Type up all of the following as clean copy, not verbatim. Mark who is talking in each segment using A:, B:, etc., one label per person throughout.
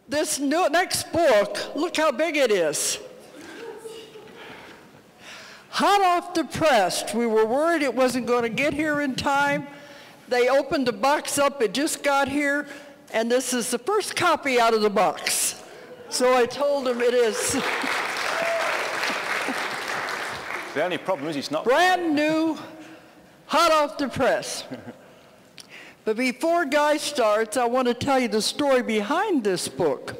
A: This next book, look how big it is. Hot off the press. We were worried it wasn't going to get here in time. They opened the box up, it just got here, and this is the first copy out of the box. So I told him it is.
B: The only problem is it's not
A: brand new, hot off the press. But before Guy starts, I want to tell you the story behind this book.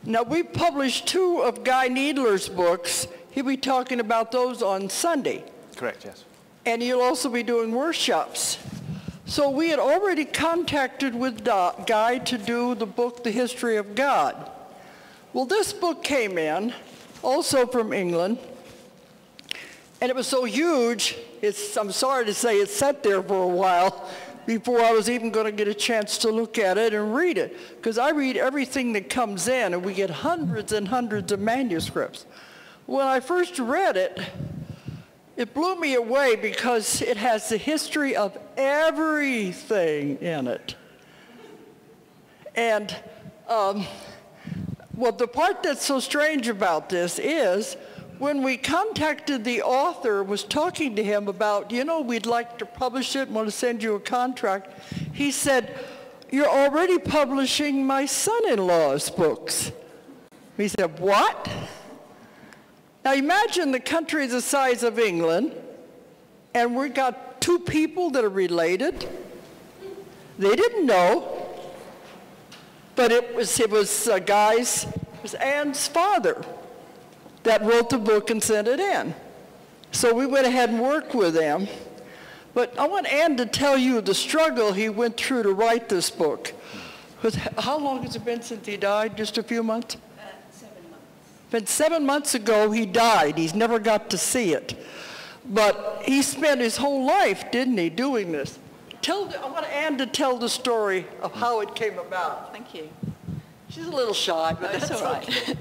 A: Now, we published 2 of Guy Needler's books. He'll be talking about those on Sunday.
B: Correct, yes.
A: And he'll also be doing workshops. So we had already contacted with Guy to do the book, The History of God. Well, this book came in, also from England, and it was so huge, I'm sorry to say it sat there for a while before I was even going to get a chance to look at it and read it, because I read everything that comes in, and we get hundreds and hundreds of manuscripts. When I first read it, it blew me away because it has the history of everything in it. And well, the part that's so strange about this is when we contacted the author, was talking to him about, you know, we'd like to publish it, want to send you a contract. He said, you're already publishing my son-in-law's books. He said, what? Now imagine the country the size of England, and we've got 2 people that are related. They didn't know, but it was Anne's father that wrote the book and sent it in. So we went ahead and worked with them. But I want Anne to tell you the struggle he went through to write this book. How long has it been since he died? Just a few months?
C: 7 months.
A: But 7 months ago he died. He's never got to see it. But he spent his whole life, didn't he, doing this? I want Anne to tell the story of how it came about.
C: Thank you.
A: She's a little shy, but that's
C: all right.
A: okay.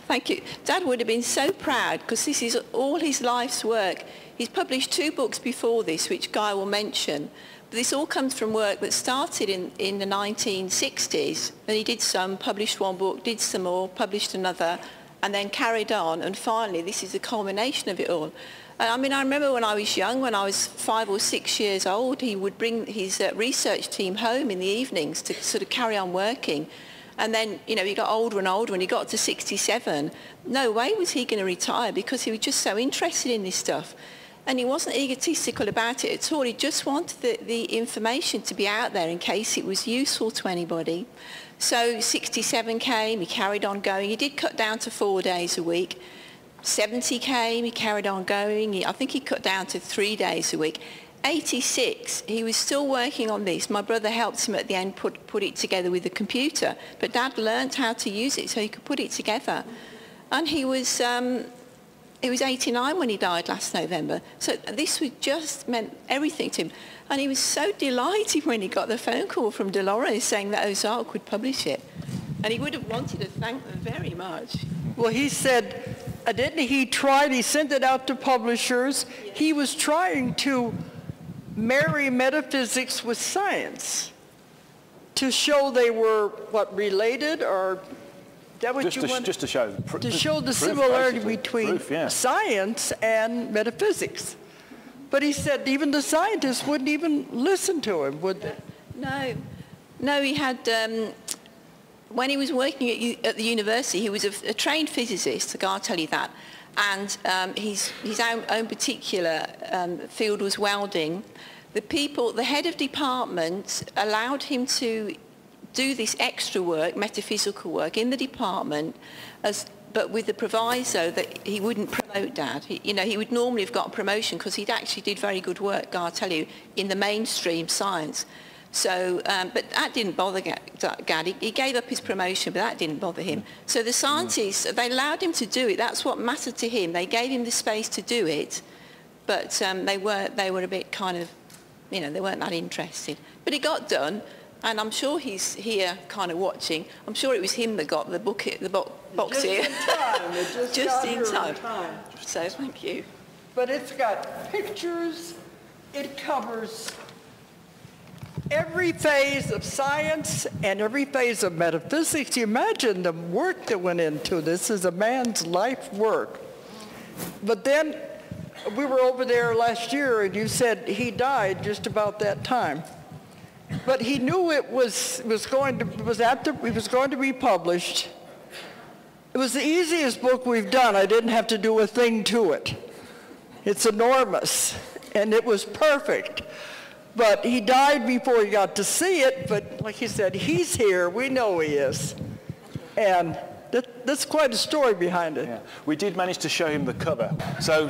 C: Thank you. Dad would have been so proud because this is all his life's work. He's published 2 books before this, which Guy will mention. But this all comes from work that started in the 1960s. And he did some, published 1 book, did some more, published another, and then carried on. And finally, this is the culmination of it all. I mean, I remember when I was young, when I was 5 or 6 years old, he would bring his research team home in the evenings to sort of carry on working. And then, you know, he got older and older. When he got to 67, no way was he going to retire because he was just so interested in this stuff. And he wasn't egotistical about it at all. He just wanted the information to be out there in case it was useful to anybody. So 67 came, he carried on going. He did cut down to 4 days a week. 70 came, he carried on going. I think he cut down to 3 days a week. 86, he was still working on this. My brother helped him at the end put it together with the computer, but Dad learnt how to use it so he could put it together. And he was 89 when he died last November. So this was just meant everything to him. And he was so delighted when he got the phone call from Dolores saying that Ozark would publish it. And he would have wanted to thank them very much.
A: Well, he said, didn't he try, he sent it out to publishers. Yes. He was trying to marry metaphysics with science to show they were, what, related, or that what you want?
B: Just to show.
A: To show the similarity between science and metaphysics. But he said even the scientists wouldn't even listen to him, would they?
C: No, he had, when he was working at the university, he was a trained physicist, I can't tell you that. And his own particular field was welding. The head of department allowed him to do this extra work, metaphysical work, in the department, but with the proviso that he wouldn't promote Dad. He would normally have got a promotion because he'd actually did very good work, I'll tell you, in the mainstream science. So, but that didn't bother Gad. He gave up his promotion, but that didn't bother him. So the scientists, they allowed him to do it. That's what mattered to him. They gave him the space to do it, but they were a bit kind of, they weren't that interested. But it got done, and I'm sure he's here kind of watching. I'm sure it was him that got the box here.
A: Just in time.
C: So thank you.
A: But it's got pictures. It covers every phase of science and every phase of metaphysics. You imagine the work that went into this is a man's life work. But then we were over there last year and you said he died just about that time. But he knew it was going to be published. It was the easiest book we've done. I didn't have to do a thing to it. It's enormous, and it was perfect. But he died before he got to see it, but like he said, he's here. We know he is. And that's quite a story behind it.
B: Yeah. We did manage to show him the cover. So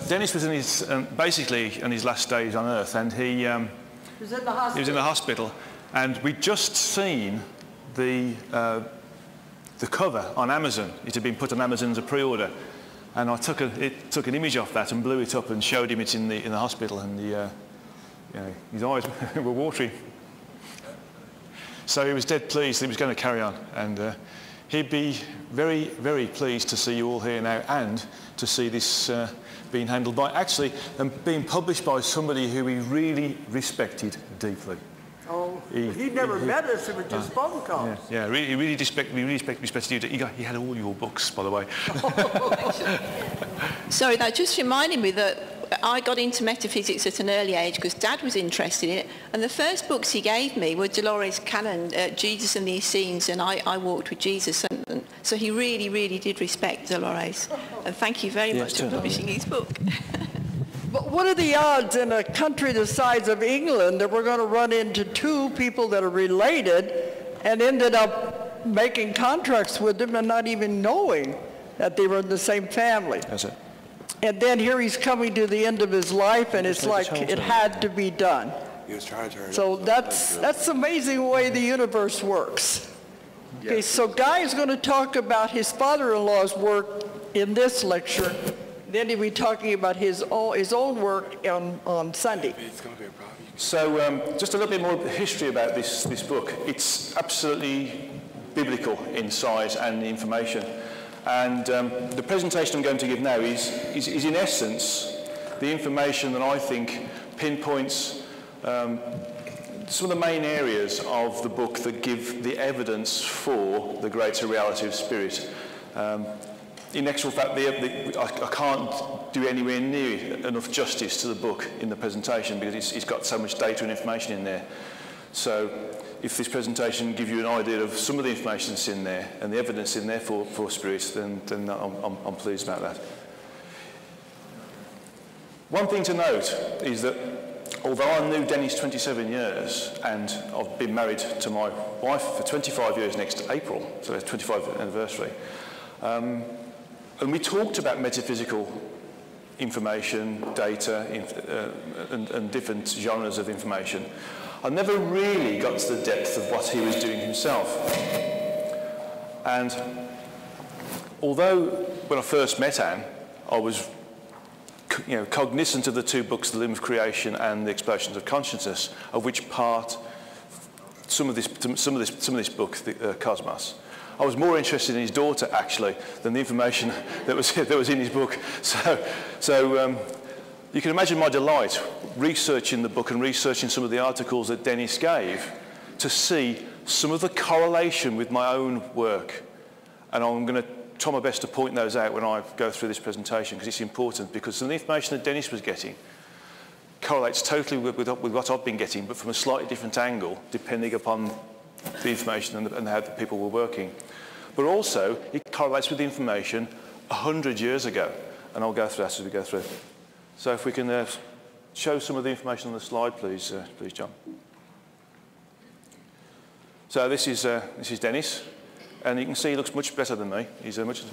B: Dennis was in his, basically in his last days on Earth, and he was in the hospital. He was in the hospital, and we'd just seen the cover on Amazon. It had been put on Amazon as a pre-order, and I took an image off that and blew it up and showed him it in the hospital, and you know, his eyes were watery. So he was dead pleased that he was going to carry on, and he'd be very, very pleased to see you all here now and to see this being handled by, actually, and being published by somebody who he really respected deeply.
A: Oh, he never met us, it was just phone calls.
B: Yeah, he really respected you. He had all your books, by the way.
C: Sorry, that just reminded me that I got into metaphysics at an early age because Dad was interested in it, and the first books he gave me were Dolores Cannon, Jesus and the Essenes, and I Walked with Jesus, and so he really, really did respect Dolores, and thank you very much for publishing his book.
A: But what are the odds in a country the size of England that we're going to run into two people that are related and ended up making contracts with them and not even knowing that they were in the same family?
B: That's it.
A: And then here he's coming to the end of his life, and it's like it had to be done. So that's the amazing way the universe works. Okay, so Guy is going to talk about his father-in-law's work in this lecture. Then he'll be talking about his own work on Sunday.
B: So just a little bit more history about this book. It's absolutely biblical in size and information. And the presentation I'm going to give now is in essence the information that I think pinpoints some of the main areas of the book that give the evidence for the greater reality of spirit. In actual fact, I can't do anywhere near enough justice to the book in the presentation because it's got so much data and information in there. So if this presentation gives you an idea of some of the information that's in there and the evidence in there for spirits, then I'm pleased about that. One thing to note is that although I knew Dennis 27 years and I've been married to my wife for 25 years next April, so it's 25th anniversary, and we talked about metaphysical information, data, and different genres of information, I never really got to the depth of what he was doing himself. And although when I first met Anne, I was cognizant of the two books, The Limb of Creation and The Explosions of Consciousness, of which part some of this book, KOSMOS. I was more interested in his daughter, actually, than the information that was in his book. So you can imagine my delight researching the book and researching some of the articles that Dennis gave to see some of the correlation with my own work. And I'm going to try my best to point those out when I go through this presentation, because it's important, because some of the information that Dennis was getting correlates totally with what I've been getting, but from a slightly different angle, depending upon the information and how the people were working. But also, it correlates with the information 100 years ago, and I'll go through that as we go through. So if we can show some of the information on the slide, please, John. So this is Dennis, and you can see he looks much better than me. He's a much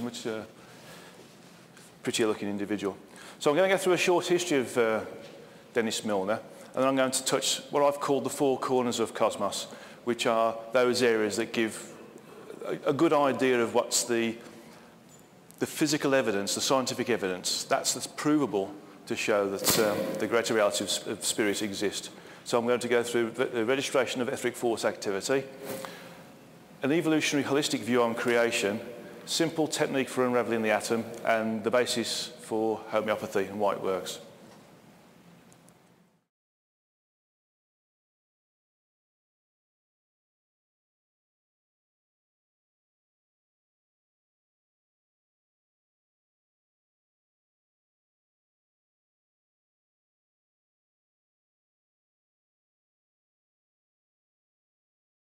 B: prettier looking individual. So I'm going to go through a short history of Dennis Milner, and then I'm going to touch what I've called the four corners of KOSMOS, which are those areas that give a good idea of what's the physical evidence, the scientific evidence, that's provable to show that the greater reality of spirit exists. So I'm going to go through the registration of etheric force activity, an evolutionary holistic view on creation, simple technique for unravelling the atom, and the basis for homeopathy and why it works.